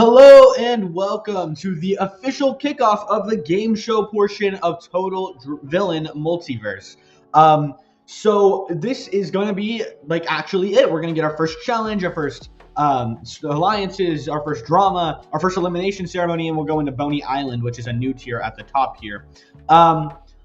Hello and welcome to the official kickoff of the game show portion of Villain Multiverse. So this is going to be actually it. We're going to get our first challenge, our first alliances, our first drama, our first elimination ceremony, and we'll go into Boney Island, which is a new tier at the top here.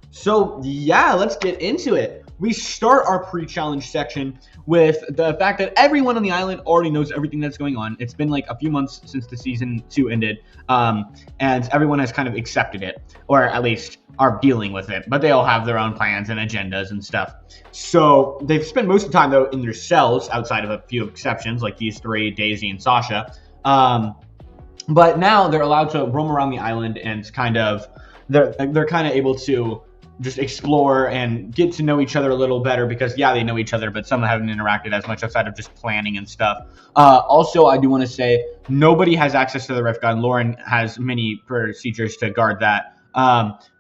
So yeah, let's get into it. We start our pre-challenge section with the fact that everyone on the island already knows everything that's going on. It's been like a few months since the season 2 ended, and everyone has kind of accepted it, or at least are dealing with it. But they all have their own plans and agendas and stuff. So they've spent most of the time, though, in their cells, outside of a few exceptions, like these three, Daisy and Sasha. But now they're allowed to roam around the island and they're kind of able to just explore and get to know each other a little better because, yeah, they know each other, but some haven't interacted as much outside of just planning and stuff. Also, I do want to say nobody has access to the Rift Gun. Lauren has many procedures to guard that.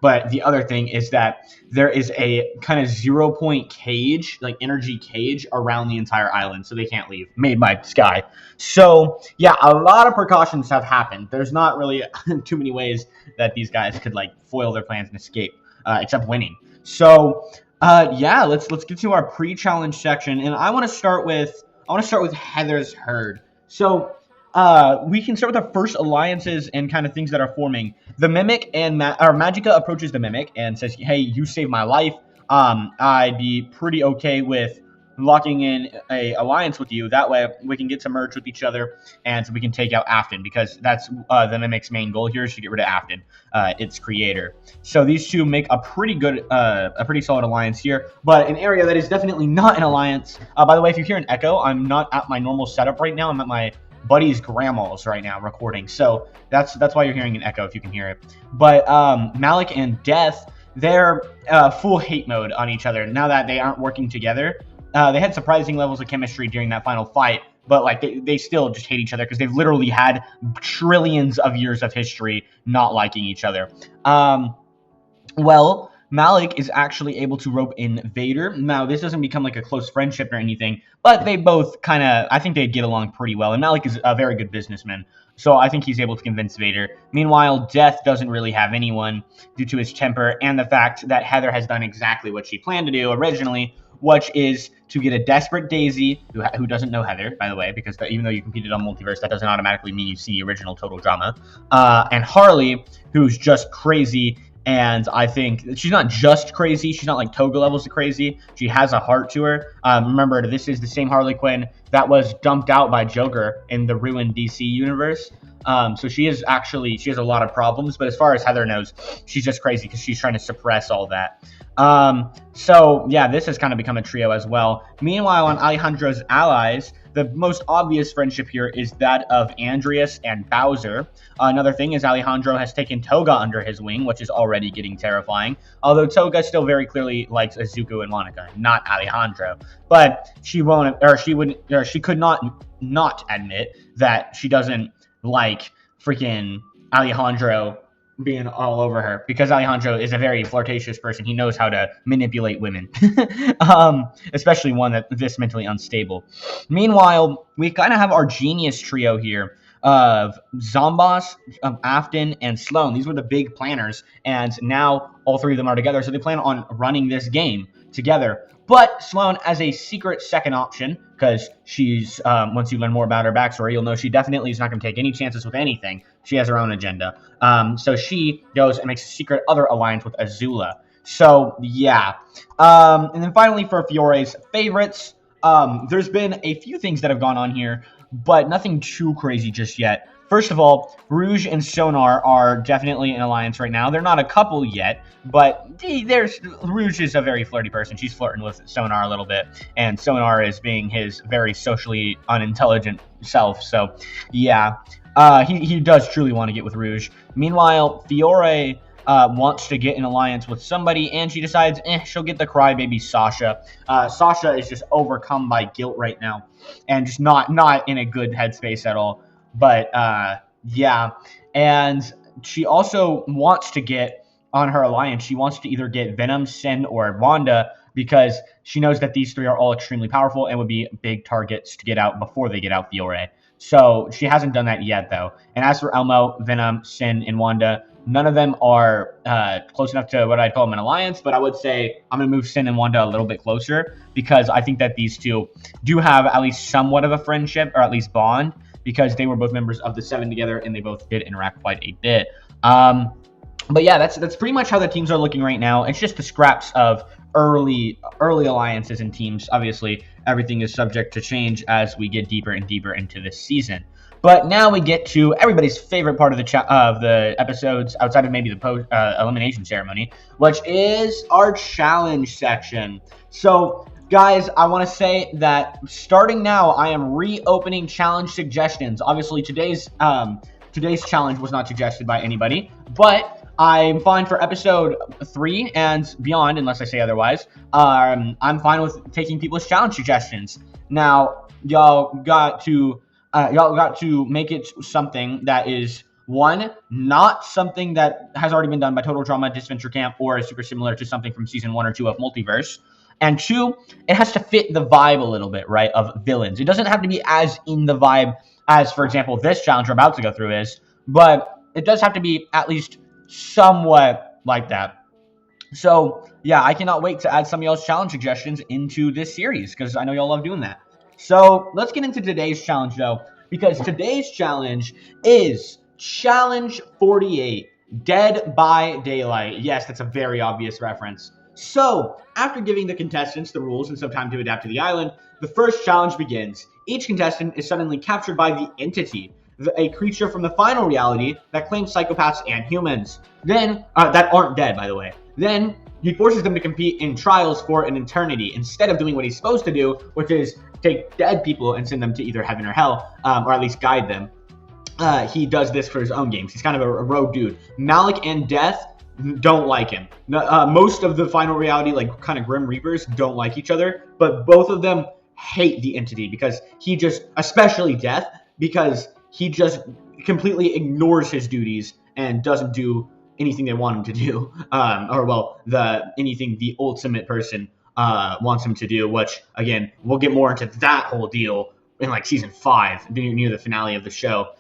But the other thing is that there is a kind of 0-point cage, like energy cage around the entire island, so they can't leave, made by Sky. So, yeah, a lot of precautions have happened. There's not really too many ways that these guys could, foil their plans and escape. Except winning. So, yeah, let's get to our pre-challenge section, and I want to start with Heather's herd. So, we can start with our first alliances and kind of things that are forming. The Mimic and Magica approaches the Mimic and says, "Hey, you saved my life. I'd be pretty okay with locking in a alliance with you. That way we can get to merge with each other and we can take out Afton, because that's the Mimic's main goal here is to get rid of Afton, its creator." So these two make a pretty solid alliance here, but an area that is definitely not an alliance. By the way, if you hear an echo, I'm not at my normal setup right now. I'm at my buddy's grandma's right now recording, so that's why you're hearing an echo if you can hear it. But Malik and Death, they're full hate mode on each other now that they aren't working together. They had surprising levels of chemistry during that final fight, but they still just hate each other because they've literally had trillions of years of history not liking each other. Well, Malik is actually able to rope in Vader. Now, this doesn't become like a close friendship or anything, but they both I think they get along pretty well, and Malik is a very good businessman, so I think he's able to convince Vader. Meanwhile, Death doesn't really have anyone due to his temper and the fact that Heather has done exactly what she planned to do originally, which is to get a desperate Daisy, who doesn't know Heather, by the way, because even though you competed on Multiverse, that doesn't automatically mean you see the original Total Drama, and Harley, who's just crazy, and I think she's not just crazy, she's not like Toga levels of crazy, she has a heart to her. Remember, this is the same Harley Quinn that was dumped out by Joker in the ruined DC universe. So she has a lot of problems, but as far as Heather knows, she's just crazy because she's trying to suppress all that. So yeah, this has kind of become a trio as well. Meanwhile, on Alejandro's allies, the most obvious friendship here is that of Andreas and Bowser. Another thing is Alejandro has taken Toga under his wing, which is already getting terrifying. Although Toga still very clearly likes Izuku and Monica, not Alejandro. But she could not admit that she doesn't like freaking Alejandro being all over her, because Alejandro is a very flirtatious person. He knows how to manipulate women, especially one that this mentally unstable. Meanwhile, we kind of have our genius trio here of Zombos, Afton, and Sloan. These were the big planners, and now all three of them are together, so they plan on running this game together. But Sloan, as a secret second option, because she's, once you learn more about her backstory, you'll know she definitely is not going to take any chances with anything. She has her own agenda. So she goes and makes a secret other alliance with Azula. So, yeah. And then finally, for Fiore's favorites, there's been a few things that have gone on here, but nothing too crazy just yet. First of all, Rouge and Sonar are definitely in alliance right now. They're not a couple yet, but Rouge is a very flirty person. She's flirting with Sonar a little bit, and Sonar is being his very socially unintelligent self. So, yeah, he does truly want to get with Rouge. Meanwhile, Fiore wants to get in alliance with somebody, and she decides she'll get the crybaby Sasha. Sasha is just overcome by guilt right now, and just not in a good headspace at all. But, yeah, and she also wants to get on her alliance. She wants to either get Venom, Sin, or Wanda, because she knows that these three are all extremely powerful and would be big targets to get out before they get out Fiore. So she hasn't done that yet, though. And as for Elmo, Venom, Sin, and Wanda, none of them are close enough to what I'd call them an alliance, but I would say I'm going to move Sin and Wanda a little bit closer because I think that these two do have at least somewhat of a friendship, or at least bond, because they were both members of the Seven together and they both did interact quite a bit. But yeah, that's pretty much how the teams are looking right now. It's just the scraps of early alliances and teams. Obviously, everything is subject to change as we get deeper and deeper into this season. But now we get to everybody's favorite part of the episodes, outside of maybe the post elimination ceremony, which is our challenge section. So, guys, I want to say that starting now, I am reopening challenge suggestions. Obviously, today's challenge was not suggested by anybody, but I'm fine for episode 3 and beyond, unless I say otherwise. I'm fine with taking people's challenge suggestions. Now, y'all got to make it something that is, one, not something that has already been done by Total Drama Disventure Camp or is super similar to something from season 1 or 2 of Multiverse. And 2, it has to fit the vibe a little bit, right, of villains. It doesn't have to be as in the vibe as, for example, this challenge we're about to go through is, but it does have to be at least somewhat like that. So, yeah, I cannot wait to add some of y'all's challenge suggestions into this series because I know y'all love doing that. So, let's get into today's challenge, though, because today's challenge is Challenge 48, Dead by Daylight. Yes, that's a very obvious reference. So, after giving the contestants the rules and some time to adapt to the island, the first challenge begins. Each contestant is suddenly captured by the Entity, a creature from the final reality that claims psychopaths and humans. Then, that aren't dead, by the way. Then, he forces them to compete in trials for an eternity, instead of doing what he's supposed to do, which is take dead people and send them to either heaven or hell, or at least guide them. He does this for his own games. He's kind of a rogue dude. Malik and Death don't like him. Most of the final reality, like kind of Grim Reapers, don't like each other, but both of them hate the Entity because he just, especially Death, because he just completely ignores his duties and doesn't do anything they want him to do, anything the ultimate person wants him to do. Which, again, we'll get more into that whole deal in like season 5, near the finale of the show.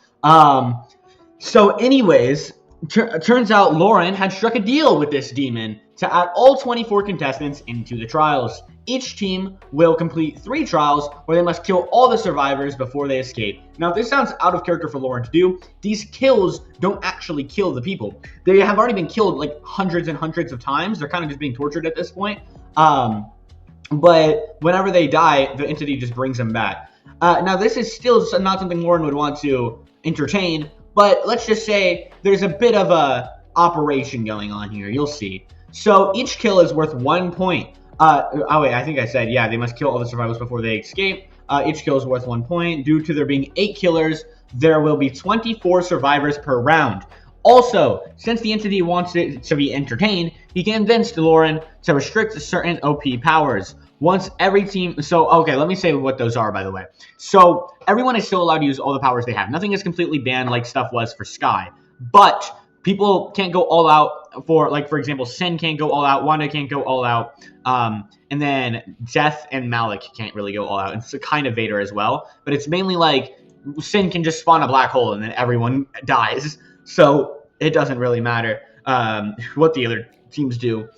So, anyways, turns out Lauren had struck a deal with this demon to add all 24 contestants into the trials. Each team will complete 3 trials where they must kill all the survivors before they escape. Now, if this sounds out of character for Lauren to do, these kills don't actually kill the people. They have already been killed like hundreds and hundreds of times. They're kind of just being tortured at this point. But whenever they die, the Entity just brings them back. Now, this is still not something Lauren would want to entertain, but let's just say there's a bit of a operation going on here. You'll see. So each kill is worth 1 point. I think I said, yeah, they must kill all the survivors before they escape. Each kill is worth 1 point. Due to there being 8 killers, there will be 24 survivors per round. Also, since the Entity wants it to be entertained, he convinced Lauren to restrict certain OP powers. Once every team... So, okay, let me say what those are, by the way. So, everyone is still allowed to use all the powers they have. Nothing is completely banned like stuff was for Sky. But people can't go all out for, like, for example, Sin can't go all out, Wanda can't go all out, and then Death and Malik can't really go all out. It's a kind of Vader as well, but it's mainly like Sin can just spawn a black hole and then everyone dies. So it doesn't really matter what the other teams do.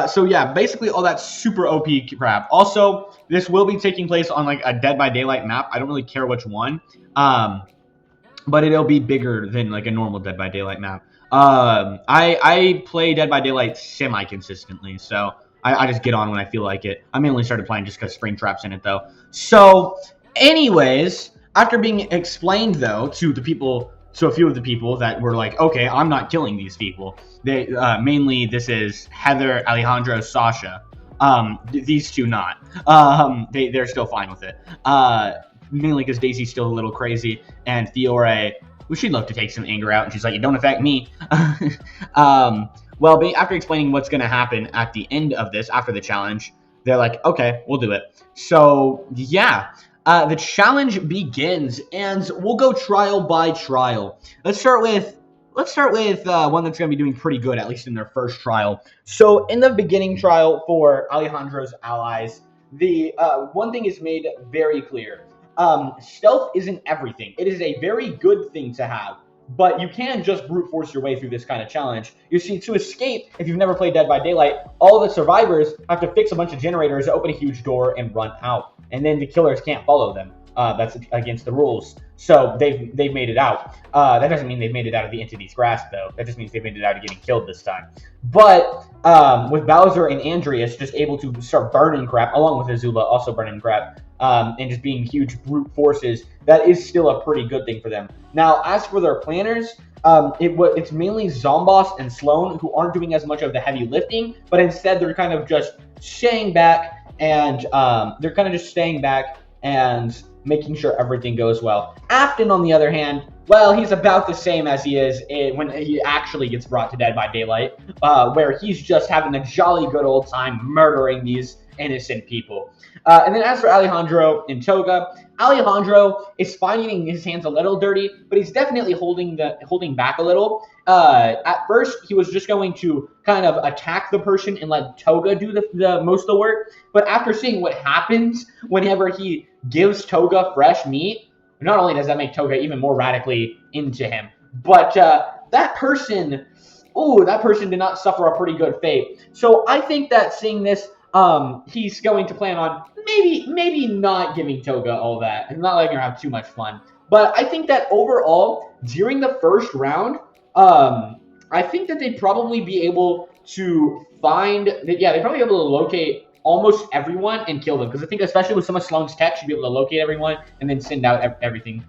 So yeah, basically all that super OP crap. Also, this will be taking place on like a Dead by Daylight map. I don't really care which one, but it'll be bigger than like a normal Dead by Daylight map. I play Dead by Daylight semi-consistently, so I just get on when I feel like it. I mainly started playing just because Springtrap's in it, though. So, anyways, after being explained, though, to a few of the people that were like, okay, I'm not killing these people. They mainly this is Heather, Alejandro, Sasha. These two not. They're still fine with it. Mainly because Daisy's still a little crazy, and Fiore, well, she'd love to take some anger out, and she's like, it don't affect me. Well, after explaining what's going to happen at the end of this, after the challenge, they're like, okay, we'll do it. So, yeah, the challenge begins, and we'll go trial by trial. Let's start with one that's going to be doing pretty good, at least in their first trial. So, in the beginning trial for Alejandro's allies, the one thing is made very clear. stealth isn't everything. It is a very good thing to have, but you can just brute force your way through this kind of challenge. You see, to escape, if you've never played Dead by Daylight, all the survivors have to fix a bunch of generators, open a huge door, and run out. And then the killers can't follow them. That's against the rules. So they've made it out. That doesn't mean they've made it out of the entity's grasp, though. That just means they've made it out of getting killed this time. But with Bowser and Andreas just able to start burning crap, along with Azula also burning crap, and just being huge brute forces, that is still a pretty good thing for them. Now, as for their planners, it's mainly Zomboss and Sloan who aren't doing as much of the heavy lifting, but instead they're kind of just staying back and making sure everything goes well. Afton, on the other hand, well, he's about the same as he is when he actually gets brought to Dead by Daylight, where he's just having a jolly good old time murdering these innocent people. And then as for Alejandro and Toga, Alejandro is finding his hands a little dirty, but he's definitely holding back a little. At first, he was just going to kind of attack the person and let Toga do the most of the work. But after seeing what happens whenever he gives Toga fresh meat, not only does that make Toga even more radically into him, but that person did not suffer a pretty good fate. So I think that seeing this, he's going to plan on maybe not giving Toga all that and not letting her have too much fun. But I think that overall, during the first round, I think that they'd probably be able to they'd probably be able to locate almost everyone and kill them. Because I think especially with some of Sloane's tech, she'd be able to locate everyone and then send out everybody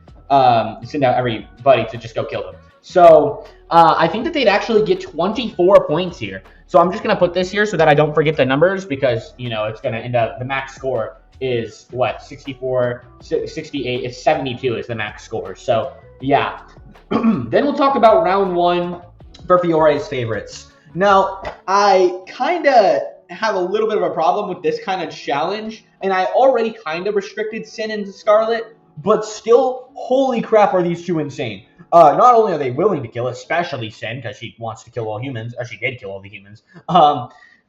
to just go kill them. So I think that they'd actually get 24 points here. So I'm just going to put this here so that I don't forget the numbers, because, it's going to end up, the max score is, 64, 68, it's 72 is the max score. So, yeah. Then we'll talk about round one for Fiore's favorites. Now, I kind of have a little bit of a problem with this kind of challenge, and I already kind of restricted Sin and Scarlet, but still, holy crap, are these two insane. Not only are they willing to kill, especially Sin, because she wants to kill all humans, or she did kill all the humans,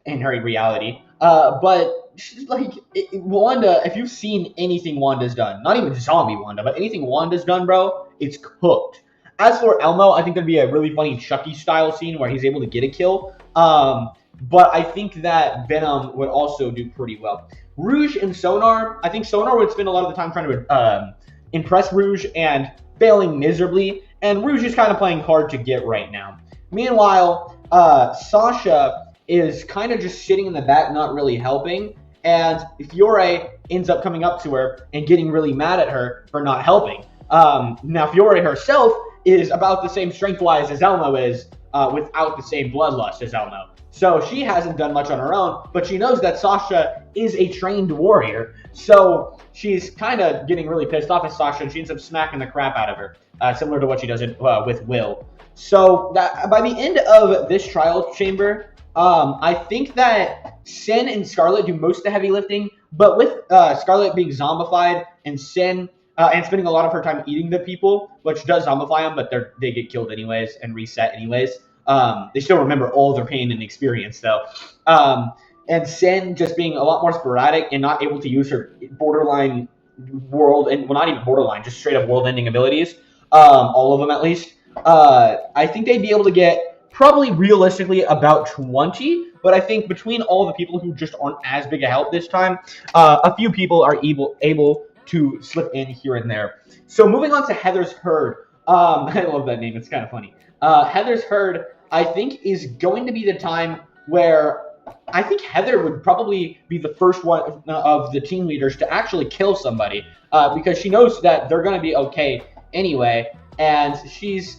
in her reality, but she's like, Wanda, if you've seen anything Wanda's done, not even zombie Wanda, but anything Wanda's done, bro, it's cooked. As for Elmo, I think there'd be a really funny Chucky-style scene where he's able to get a kill, but I think that Venom would also do pretty well. Rouge and Sonar, I think Sonar would spend a lot of the time trying to impress Rouge and failing miserably, and Rouge is kind of playing hard to get right now. Meanwhile, Sasha is kind of just sitting in the back, not really helping, and Fiore ends up coming up to her and getting really mad at her for not helping. Now, Fiore herself is about the same strength-wise as Elmo is, without the same bloodlust as Elmo. So she hasn't done much on her own, but she knows that Sasha is a trained warrior. So she's kind of getting really pissed off at Sasha, and she ends up smacking the crap out of her, similar to what she does with Will. So that, by the end of this trial chamber, I think that Sin and Scarlet do most of the heavy lifting, but with Scarlet being zombified and Sin and spending a lot of her time eating the people, which does zombify them, but they get killed anyways and reset anyways. They still remember all their pain and experience, though. And Sin just being a lot more sporadic and not able to use her borderline not even borderline, just straight up world-ending abilities, all of them at least. I think they'd be able to get probably realistically about 20, but I think between all the people who just aren't as big a help this time, a few people are able to slip in here and there. So moving on to Heather's Herd. I love that name. It's kind of funny. Heather's Herd, I think, is going to be the time where I think Heather would probably be the first one of the team leaders to actually kill somebody, because she knows that they're going to be okay anyway, and she's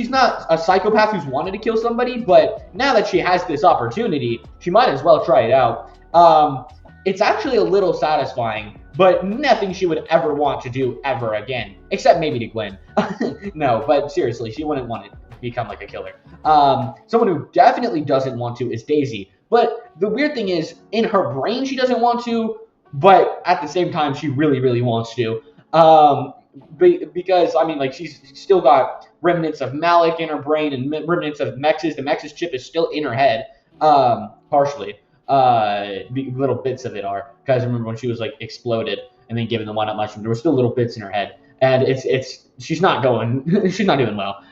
not a psychopath who's wanted to kill somebody, but now that she has this opportunity, she might as well try it out. It's actually a little satisfying, but nothing she would ever want to do ever again, except maybe to Gwen. No, but seriously, she wouldn't want to become like a killer. Someone who definitely doesn't want to is Daisy, but the weird thing is, in her brain she doesn't want to, but at the same time she really, really wants to. Because, I mean, like, she's still got remnants of Malik in her brain and remnants of Mex's. The Mex's chip is still in her head, partially. Little bits of it are, because I remember when she was, like, exploded, and then giving the 1-up mushroom. There were still little bits in her head, and she's not doing well.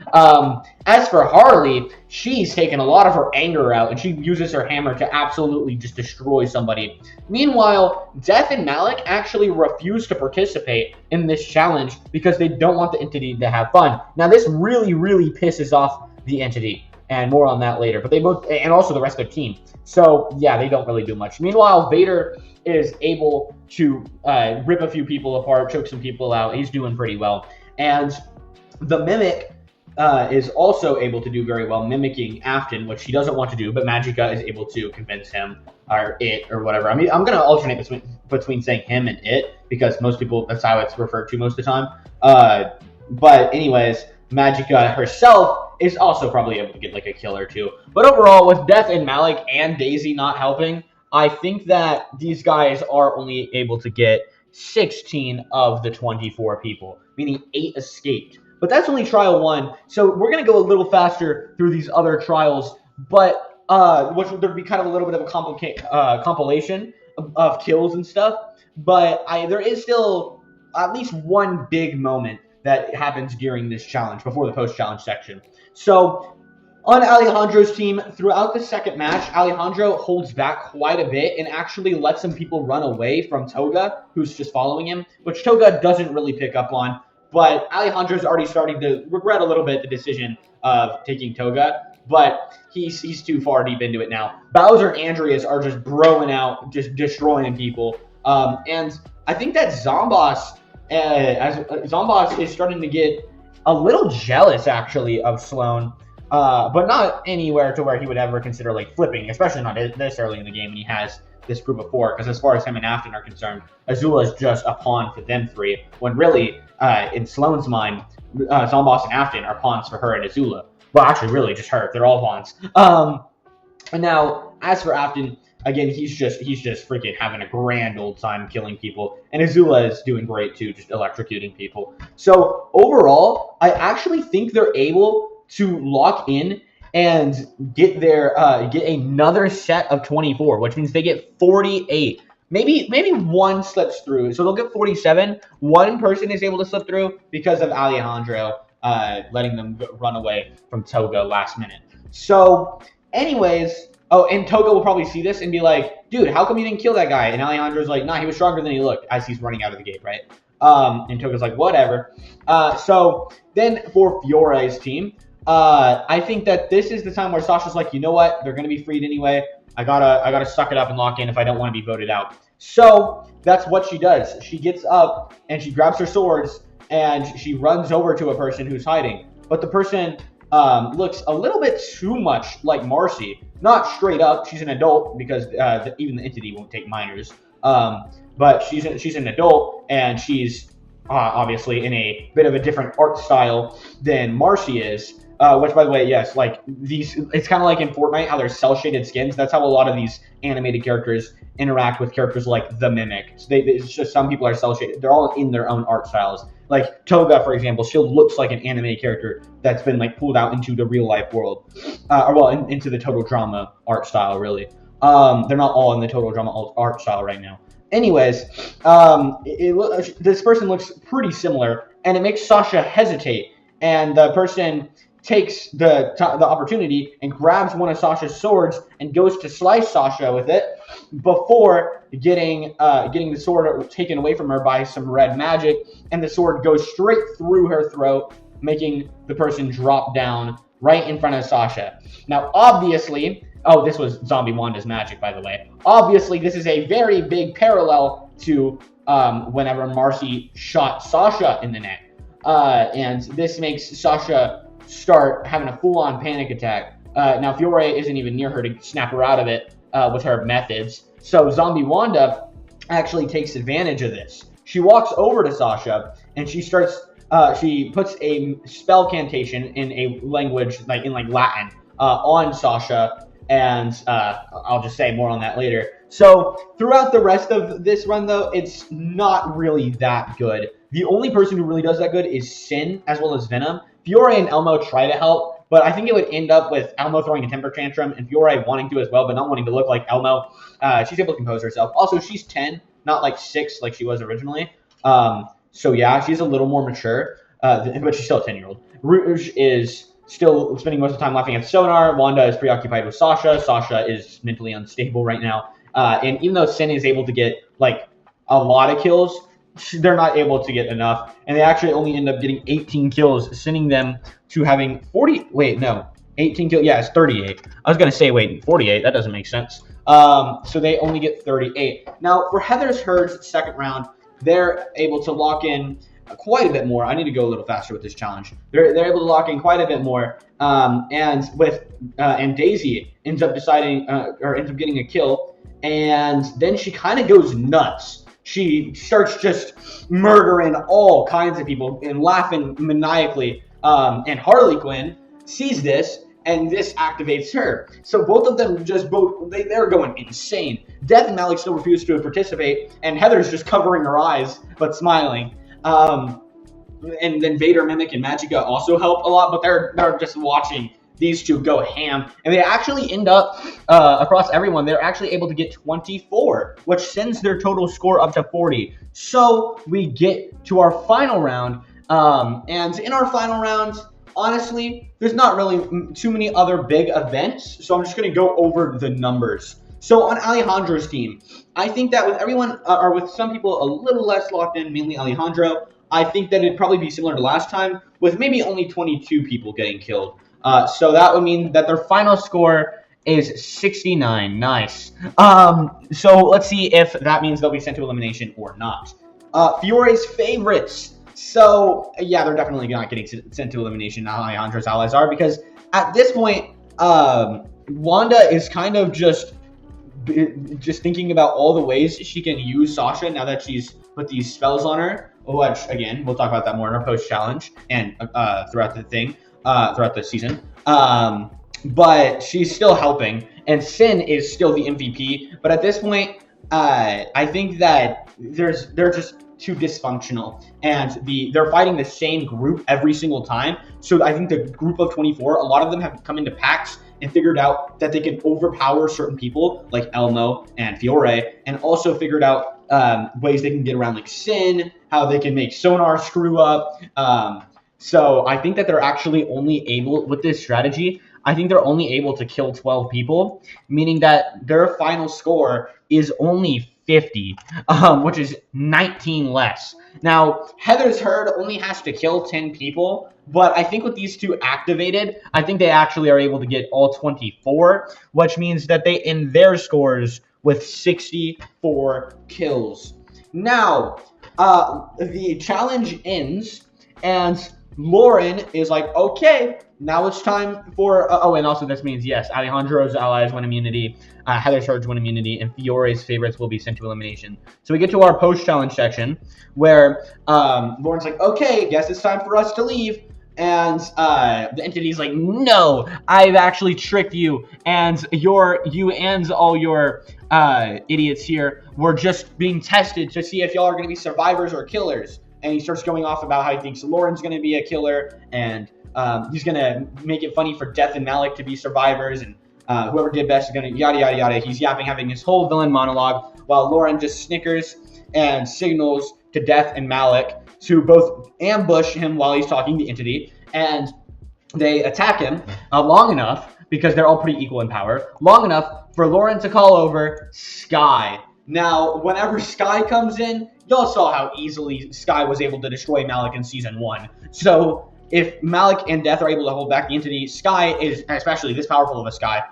As for Harley, she's taken a lot of her anger out, and she uses her hammer to absolutely just destroy somebody. Meanwhile, Death and Malik actually refuse to participate in this challenge because they don't want the entity to have fun. Now, this really, really pisses off the entity, and more on that later. But they both, and also the rest of their team. So yeah, they don't really do much. Meanwhile, Vader is able to rip a few people apart, choke some people out. He's doing pretty well. And the Mimic is also able to do very well, mimicking Afton, which he doesn't want to do, but Magica is able to convince him, or it, or whatever. I mean, I'm going to alternate between saying him and it, because most people, that's how it's referred to most of the time. But anyways, Magica herself is also probably able to get like a kill or two. But overall, with Death and Malik and Daisy not helping, I think that these guys are only able to get 16 of the 24 people, meaning 8 escaped. But that's only trial 1, so we're going to go a little faster through these other trials, but which would be kind of a little bit of a compilation of kills and stuff. But there is still at least one big moment that happens during this challenge, before the post-challenge section. So on Alejandro's team, throughout the second match, Alejandro holds back quite a bit and actually lets some people run away from Toga, who's just following him, which Toga doesn't really pick up on. But Alejandro's already starting to regret a little bit the decision of taking Toga, but he's too far deep into it now. Bowser and Andreas are just broing out, just destroying people. And I think that Zomboss is starting to get a little jealous, actually, of Sloan. But not anywhere to where he would ever consider like flipping, especially not this early in the game when he has this group of 4. Because as far as him and Afton are concerned, Azula is just a pawn for them 3. When really, in Sloan's mind, Zomboss and Afton are pawns for her and Azula. Well, actually, really, just her. They're all pawns. And now, as for Afton, again, he's just freaking having a grand old time killing people, and Azula is doing great too, just electrocuting people. So overall, I actually think they're able to lock in and get another set of 24, which means they get 48. Maybe one slips through, so they'll get 47. One person is able to slip through because of Alejandro letting them run away from Toga last minute. So, anyways, oh, and Toga will probably see this and be like, dude, how come you didn't kill that guy? And Alejandro's like, nah, he was stronger than he looked, as he's running out of the gate, right? And Toga's like, whatever. So then for Fiore's team, I think that this is the time where Sasha's like, you know what? They're going to be freed anyway. I gotta suck it up and lock in if I don't want to be voted out. So that's what she does. She gets up and she grabs her swords and she runs over to a person who's hiding. But the person looks a little bit too much like Marcy. Not straight up. She's an adult because even the entity won't take minors. But she's an adult and she's obviously in a bit of a different art style than Marcy is. Which, by the way, yes, like these, it's kind of like in Fortnite how there's cel-shaded skins. That's how a lot of these animated characters interact with characters like the Mimic. So it's just some people are cel-shaded. They're all in their own art styles. Like Toga, for example, she looks like an anime character that's been like pulled out into the real life world, into the Total Drama art style. Really, they're not all in the Total Drama art style right now. Anyways, this person looks pretty similar, and it makes Sasha hesitate. And the person takes the opportunity and grabs one of Sasha's swords and goes to slice Sasha with it before getting the sword taken away from her by some red magic, and the sword goes straight through her throat, making the person drop down right in front of Sasha. Now, obviously, oh, this was Zombie Wanda's magic, by the way. Obviously, this is a very big parallel to whenever Marcy shot Sasha in the neck. And this makes Sasha start having a full-on panic attack. Now, Fiore isn't even near her to snap her out of it with her methods. So Zombie Wanda actually takes advantage of this. She walks over to Sasha and she puts a spell cantation in a language like Latin on Sasha, and I'll just say more on that later. So throughout the rest of this run, though, it's not really that good. The only person who really does that good is Sin, as well as Venom. Fiore and Elmo try to help, but I think it would end up with Elmo throwing a temper tantrum and Fiore wanting to as well, but not wanting to look like Elmo. She's able to compose herself. Also, she's 10, not like 6 like she was originally. So yeah, she's a little more mature, but she's still a 10-year-old. Rouge is still spending most of the time laughing at Sonar. Wanda is preoccupied with Sasha. Sasha is mentally unstable right now. And even though Sin is able to get like a lot of kills, they're not able to get enough. And they actually only end up getting 18 kills, sending them to having 40. Wait, no. 18 kills. Yeah, it's 38. I was going to say, wait, 48. That doesn't make sense. So they only get 38. Now, for Heather's Herd's second round, they're able to lock in quite a bit more. I need to go a little faster with this challenge. They're able to lock in quite a bit more. And Daisy ends up deciding or ends up getting a kill. And then she kind of goes nuts. She starts just murdering all kinds of people and laughing maniacally. And Harley Quinn sees this, and this activates her. So both of them they're going insane. Death and Malik still refuse to participate, and Heather's just covering her eyes but smiling. And then Vader, Mimic, and Magica also help a lot, but they're just watching these two go ham, and they actually end up across everyone. They're actually able to get 24, which sends their total score up to 40. So we get to our final round, and in our final round, honestly, there's not really too many other big events, so I'm just going to go over the numbers. So on Alejandro's team, I think that with everyone, or with some people a little less locked in, mainly Alejandro, I think that it'd probably be similar to last time, with maybe only 22 people getting killed. So that would mean that their final score is 69. Nice. So let's see if that means they'll be sent to elimination or not. Fiore's favorites. So yeah, they're definitely not getting sent to elimination. Alejandro's allies are, because at this point, Wanda is kind of just thinking about all the ways she can use Sasha now that she's put these spells on her. Which again, we'll talk about that more in our post challenge and throughout the season. But she's still helping, and Sin is still the MVP. But at this point, I think that they're just too dysfunctional, and they're fighting the same group every single time. So I think the group of 24, a lot of them have come into packs and figured out that they can overpower certain people like Elmo and Fiore, and also figured out ways they can get around like Sin, how they can make Sonar screw up. So I think that they're actually only able, with this strategy, I think they're only able to kill 12 people, meaning that their final score is only 50, which is 19 less. Now, Heather's Herd only has to kill 10 people, but I think with these two activated, I think they actually are able to get all 24, which means that they end their scores with 64 kills. Now, the challenge ends, and Lauren is like, okay, now it's time for... and also this means, yes, Alejandro's allies win immunity, Heather's Herd's win immunity, and Fiore's favorites will be sent to elimination. So we get to our post-challenge section, where Lauren's like, okay, guess it's time for us to leave. And the entity's like, no, I've actually tricked you, and you and all your idiots here were just being tested to see if y'all are going to be survivors or killers. And he starts going off about how he thinks Lauren's going to be a killer, and he's going to make it funny for Death and Malik to be survivors, and whoever did best is going to yada, yada, yada. He's yapping, having his whole villain monologue, while Lauren just snickers and signals to Death and Malik to both ambush him while he's talking to Entity, and they attack him long enough, because they're all pretty equal in power, long enough for Lauren to call over Sky. Now, whenever Sky comes in, y'all saw how easily Sky was able to destroy Malik in Season 1. So, if Malik and Death are able to hold back the Entity, Sky is, especially this powerful of a Sky,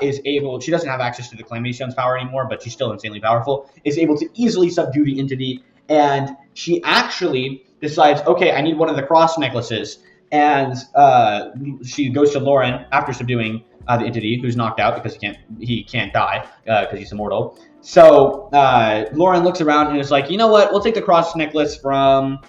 is able, she doesn't have access to the Calamity Stone's power anymore, but she's still insanely powerful, is able to easily subdue the Entity, and she actually decides, okay, I need one of the cross necklaces, and she goes to Lauren after subduing the Entity, who's knocked out because he can't die because he's immortal. So Lauren looks around and is like, you know what? We'll take the cross necklace from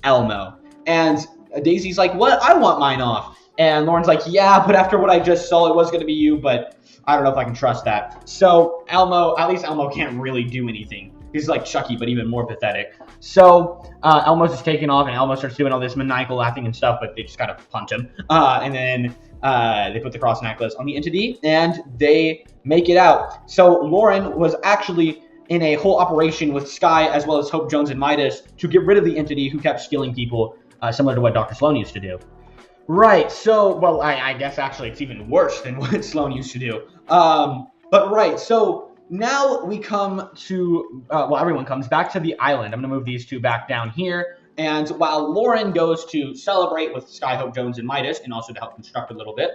Elmo. And Daisy's like, what? I want mine off. And Lauren's like, yeah, but after what I just saw, it was going to be you, but I don't know if I can trust that. So at least Elmo can't really do anything. He's like Chucky, but even more pathetic. So Elmo's just taking off, and Elmo starts doing all this maniacal laughing and stuff, but they just kind of punch him. And then they put the cross necklace on the Entity, and they make it out. So Lauren was actually in a whole operation with Sky as well as Hope Jones and Midas to get rid of the entity who kept stealing people, similar to what Dr. Sloan used to do. Right, so, well, I guess actually it's even worse than what Sloan used to do. But right, so now we come to, well, everyone comes back to the island. I'm going to move these two back down here. And while Lauren goes to celebrate with Sky, Hope Jones, and Midas, and also to help construct a little bit,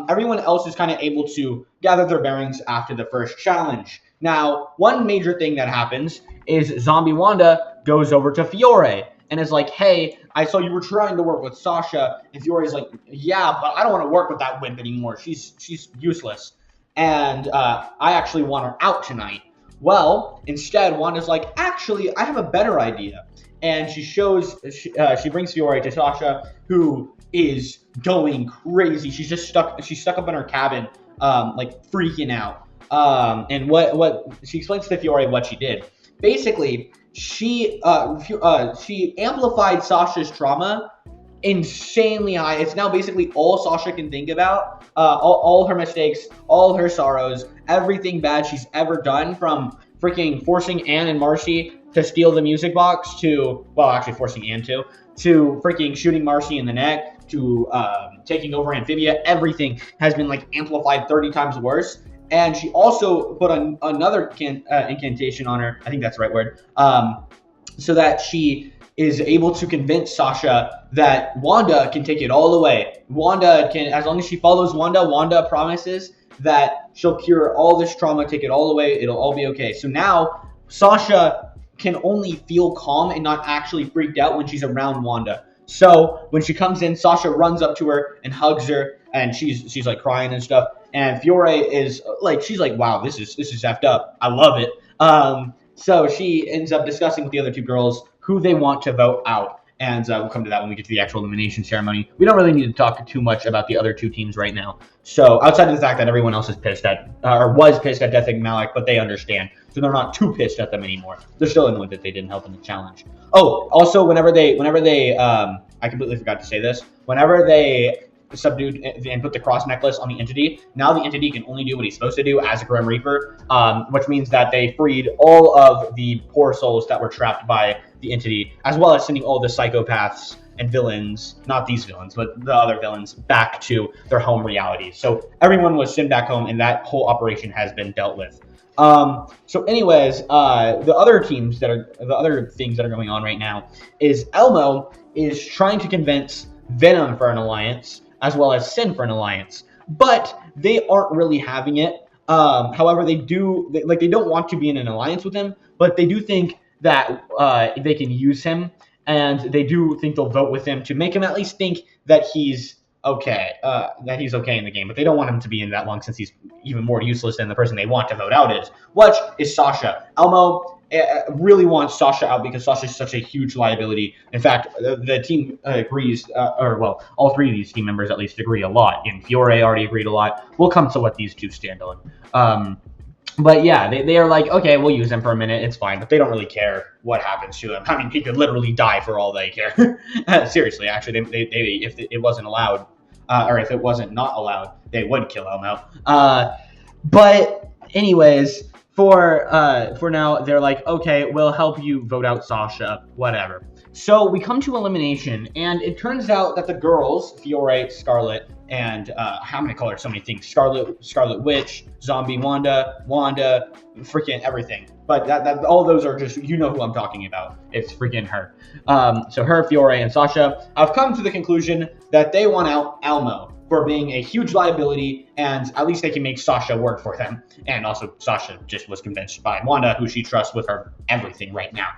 everyone else is kind of able to gather their bearings after the first challenge. Now, one major thing that happens is Zombie Wanda goes over to Fiore and is like, hey, I saw you were trying to work with Sasha. And Fiore's like, yeah, but I don't want to work with that wimp anymore. She's useless. And I actually want her out tonight. Well, instead, Wanda's like, actually, I have a better idea. And she brings Fiore to Sasha, who is going crazy. She's stuck up in her cabin, like freaking out. And what she explains to Fiore what she did. Basically, she amplified Sasha's trauma insanely high. It's now basically all Sasha can think about, all her mistakes, all her sorrows, everything bad she's ever done, from freaking forcing Anne and Marcy to steal the music box to, well, actually forcing Anne to freaking shooting Marcy in the neck to taking over Amphibia. Everything has been like amplified 30 times worse. And she also put another incantation on her. I think that's the right word. So that she is able to convince Sasha that Wanda can take it all away. Wanda can, as long as she follows Wanda promises that she'll cure all this trauma, take it all away. It'll all be okay. So now Sasha can only feel calm and not actually freaked out when she's around Wanda. So when she comes in, Sasha runs up to her and hugs her, and she's like crying and stuff. And Fiore is like, she's like, wow, this is effed up. I love it. So she ends up discussing with the other two girls who they want to vote out. And we'll come to that when we get to the actual elimination ceremony. We don't really need to talk too much about the other two teams right now. So outside of the fact that everyone else is pissed at, or was pissed at Death and Malik, but they understand. So they're not too pissed at them anymore. They're still annoyed that they didn't help in the challenge. Oh, also, whenever they, I completely forgot to say this. Whenever they subdued and put the cross necklace on the entity, now the entity can only do what he's supposed to do as a Grim Reaper, which means that they freed all of the poor souls that were trapped by the entity, as well as sending all the psychopaths and villains, not these villains, but the other villains, back to their home reality. So everyone was sent back home, and that whole operation has been dealt with. So anyways, the other things that are going on right now is Elmo is trying to convince Venom for an alliance, as well as Sin for an alliance, but they aren't really having it. However, they don't want to be in an alliance with him, but they do think that they can use him, and they do think they'll vote with him to make him at least think that he's okay, in the game. But they don't want him to be in that long, since he's even more useless than the person they want to vote out is, which is Sasha. Elmo really wants Sasha out because Sasha is such a huge liability. In fact, the team agrees, all three of these team members at least agree a lot. And Fiore already agreed a lot. We'll come to what these two stand on. But yeah, they are like, okay, we'll use him for a minute. It's fine. But they don't really care what happens to him. I mean, he could literally die for all they care. Seriously, actually, they if it wasn't allowed, or if it wasn't not allowed, they would kill Elmo. But anyways, for now, they're like, okay, we'll help you vote out Sasha, whatever. So we come to elimination, and it turns out that the girls, Fiore, Scarlet, and how many colors? So many things. Scarlet Witch, Zombie Wanda, freaking everything. But that all those are just, you know who I'm talking about. It's freaking her. So her, Fiore, and Sasha have come to the conclusion that they want out Elmo for being a huge liability, and at least they can make Sasha work for them. And also, Sasha just was convinced by Wanda, who she trusts with her everything right now.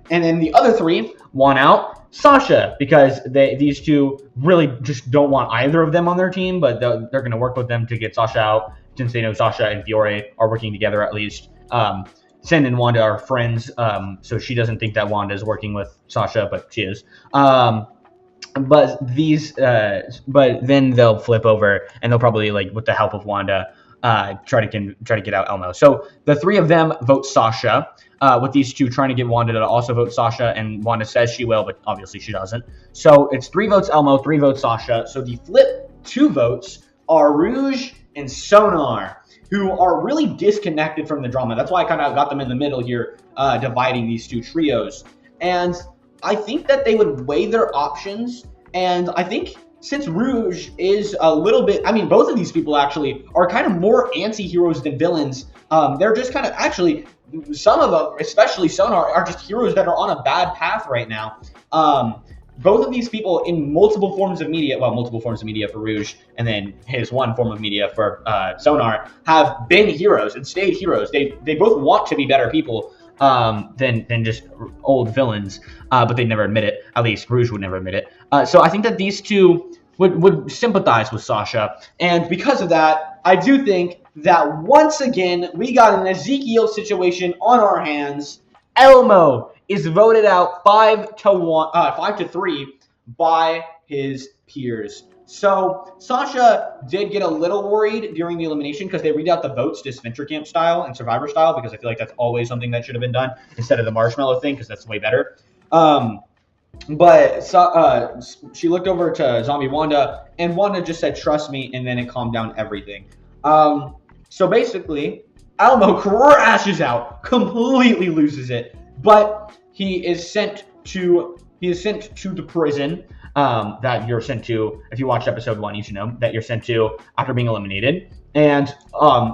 And then the other three want out Sasha, because these two really just don't want either of them on their team, but they're going to work with them to get Sasha out, since they know Sasha and Fiore are working together at least. Sin and Wanda are friends, so she doesn't think that Wanda is working with Sasha, but she is. But then they'll flip over, and they'll probably, like, with the help of Wanda, try to get out Elmo. So the three of them vote Sasha, with these two trying to get Wanda to also vote Sasha, and Wanda says she will, but obviously she doesn't. So it's 3 votes Elmo, 3 votes Sasha. So the flip 2 votes are Rouge and Sonar, who are really disconnected from the drama. That's why I kind of got them in the middle here, dividing these two trios. And I think that they would weigh their options, and I think since Rouge is a little bit, I mean, both of these people actually are kind of more anti-heroes than villains. They're just kind of, actually, some of them, especially Sonar, are just heroes that are on a bad path right now. Both of these people in multiple forms of media, well, multiple forms of media for Rouge, and then his one form of media for Sonar, have been heroes and stayed heroes. They both want to be better people than just old villains, but they never admit it. At least Rouge would never admit it. So I think that these two would sympathize with Sasha, and because of that, I do think that once again we got an Ezekiel situation on our hands. Elmo is voted out 5-3 by his peers. So Sasha did get a little worried during the elimination because they read out the votes just Venture Camp style and Survivor style, because I feel like that's always something that should have been done instead of the marshmallow thing, because that's way better. But she looked over to Zombie Wanda, and Wanda just said, "Trust me," and then it calmed down everything. So basically, Elmo crashes out, completely loses it, but he is sent to the prison that you're sent to. If you watched episode 1, you should know that you're sent to after being eliminated. And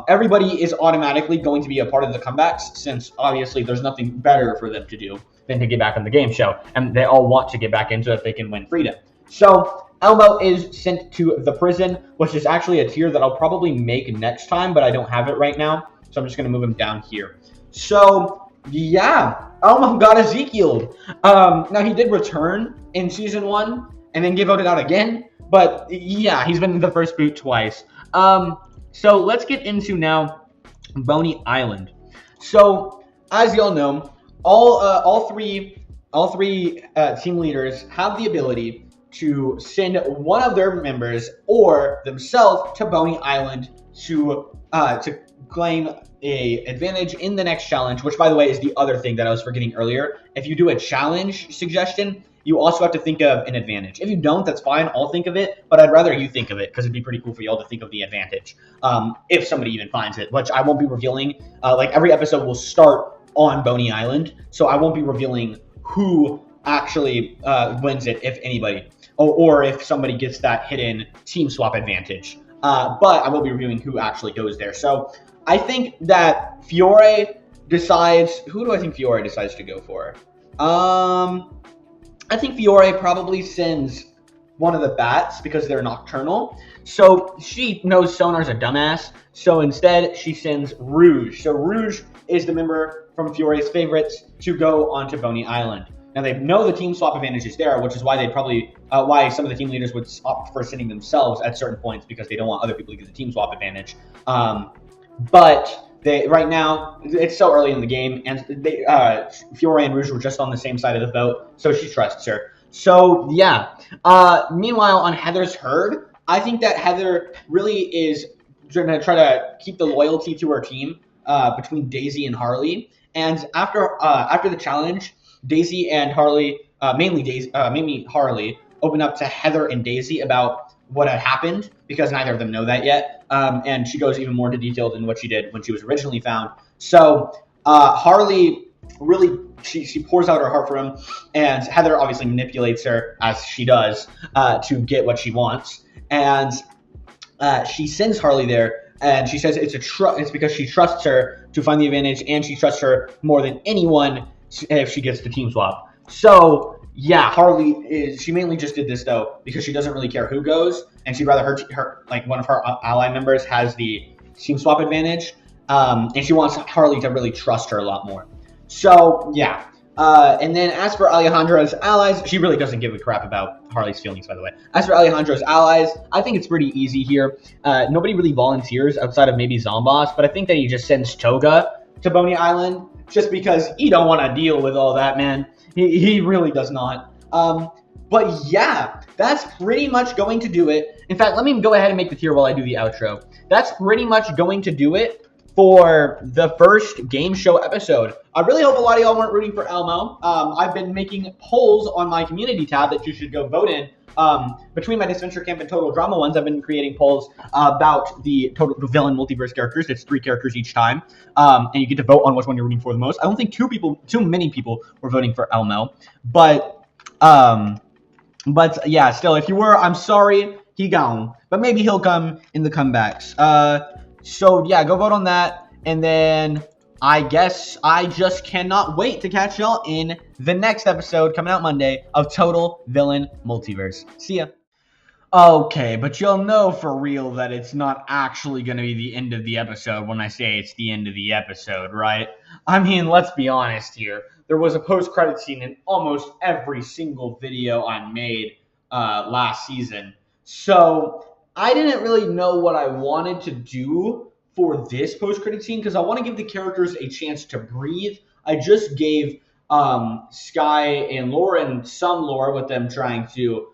everybody is automatically going to be a part of the comebacks, since obviously there's nothing better for them to do than to get back on the game show, and they all want to get back into it if they can win freedom. So Elmo is sent to the prison, which is actually a tier that I'll probably make next time, but I don't have it right now, so I'm just going to move him down here. So yeah, Elmo got Ezekiel'd. Now he did return in season 1 and then get voted out again, but yeah, he's been in the first boot twice. So let's get into now Boney Island. So as y'all know, all three team leaders have the ability to send one of their members or themselves to Boney Island to claim a advantage in the next challenge, which by the way is the other thing that I was forgetting earlier. If you do a challenge suggestion, you also have to think of an advantage. If you don't, that's fine. I'll think of it, but I'd rather you think of it because it'd be pretty cool for y'all to think of the advantage. If somebody even finds it, which I won't be revealing. Like every episode will start on Boney Island, so I won't be revealing who actually wins it, if anybody, or if somebody gets that hidden team swap advantage. But I will be reviewing who actually goes there. So I think that Fiore decides. Who do I think Fiore decides to go for? I think Fiore probably sends one of the bats because they're nocturnal. So she knows Sonar's a dumbass. So instead, she sends Rouge. So Rouge is the member from Fiore's favorites to go onto Boney Island. Now they know the team swap advantage is there, which is why they'd probably why some of the team leaders would opt for sending themselves at certain points, because they don't want other people to get the team swap advantage. But right now it's so early in the game, and Fiore and Rouge were just on the same side of the vote, so she trusts her. So yeah. Meanwhile, on Heather's herd, I think that Heather really is going to try to keep the loyalty to her team between Daisy and Harley. And after the challenge, Daisy and Harley, mainly Harley, open up to Heather and Daisy about what had happened, because neither of them know that yet. And she goes even more into detail than what she did when she was originally found. So Harley really, she pours out her heart for him, and Heather obviously manipulates her, as she does, to get what she wants. And she sends Harley there, and she says it's because she trusts her to find the advantage, and she trusts her more than anyone if she gets the team swap. So yeah, Harley she mainly just did this though because she doesn't really care who goes, and she'd rather her like one of her ally members has the team swap advantage, and she wants Harley to really trust her a lot more. So yeah. And then as for Alejandra's allies, she really doesn't give a crap about Harley's feelings, by the way. As for Alejandra's allies, I think it's pretty easy here. Nobody really volunteers outside of maybe Zomboss, but I think that he just sends Toga to Boney Island just because he don't want to deal with all that, man. He really does not. But yeah, that's pretty much going to do it. In fact, let me go ahead and make the tier while I do the outro. That's pretty much going to do it for the first game show episode. I really hope a lot of y'all weren't rooting for Elmo. I've been making polls on my community tab that you should go vote in. Between my Disventure Camp and Total Drama ones, I've been creating polls about the Total Villain Multiverse characters. It's 3 characters each time, and you get to vote on which one you're rooting for the most. I don't think too many people were voting for Elmo, but yeah, still, if you were, I'm sorry, he gone. But maybe he'll come in the comebacks. So yeah, go vote on that, and then I guess I just cannot wait to catch y'all in the next episode coming out Monday of Total Villain Multiverse. See ya. Okay, but you'll know for real that it's not actually going to be the end of the episode when I say it's the end of the episode, right? I mean, let's be honest here. There was a post-credit scene in almost every single video I made last season. So I didn't really know what I wanted to do for this post-credit scene because I want to give the characters a chance to breathe. I just gave Sky and Lauren some lore with them trying to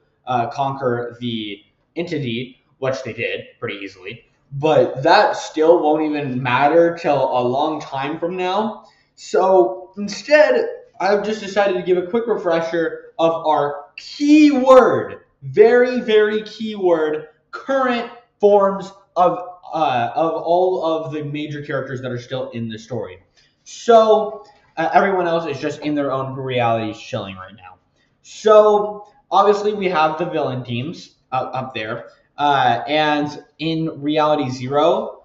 conquer the entity, which they did pretty easily. But that still won't even matter till a long time from now. So instead, I've just decided to give a quick refresher of our keyword, very, very keyword, current forms of all of the major characters that are still in the story. So everyone else is just in their own realities chilling right now. So obviously we have the villain teams up there. And in Reality Zero,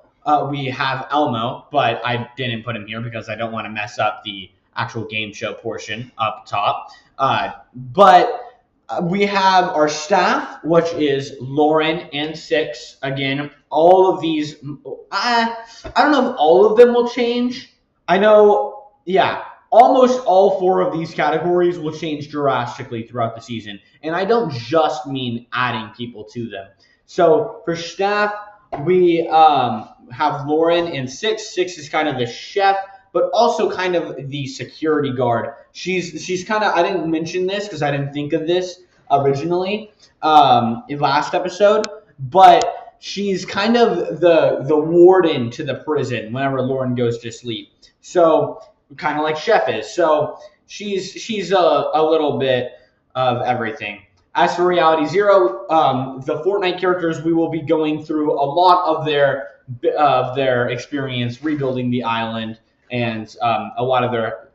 we have Elmo, but I didn't put him here because I don't want to mess up the actual game show portion up top. But we have our staff, which is Lauren and Six. Again, all of these, I don't know if all of them will change. I know, yeah, almost all 4 of these categories will change drastically throughout the season. And I don't just mean adding people to them. So for staff, we have Lauren and Six. Six is kind of the chef, but also kind of the security guard. She's kind of, I didn't mention this because I didn't think of this originally in last episode, but she's kind of the warden to the prison whenever Lauren goes to sleep. So kind of like Chef is. So she's a little bit of everything. As for Reality Zero, the Fortnite characters, we will be going through a lot of their experience rebuilding the island and a lot of their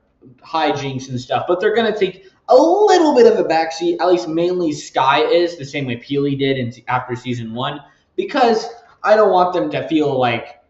hijinks and stuff. But they're going to take a little bit of a backseat, at least mainly Sky is, the same way Peely did after Season 1, because I don't want them to feel like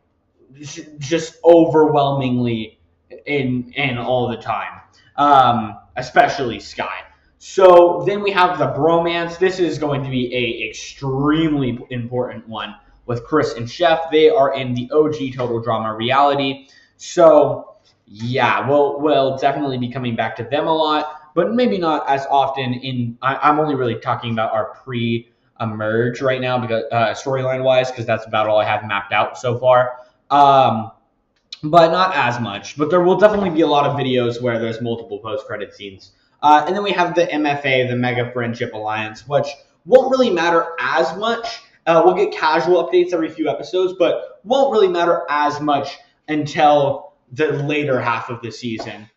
just overwhelmingly in all the time, especially Sky. So then we have the bromance. This is going to be a extremely important one with Chris and Chef. They are in the OG Total Drama reality. So yeah, we'll definitely be coming back to them a lot, but maybe not as often. I'm only really talking about our pre-emerge right now because storyline wise, because that's about all I have mapped out so far. But not as much. But there will definitely be a lot of videos where there's multiple post-credit scenes. And then we have the MFA, the Mega Friendship Alliance, which won't really matter as much. We'll get casual updates every few episodes, but won't really matter as much until the later half of the season.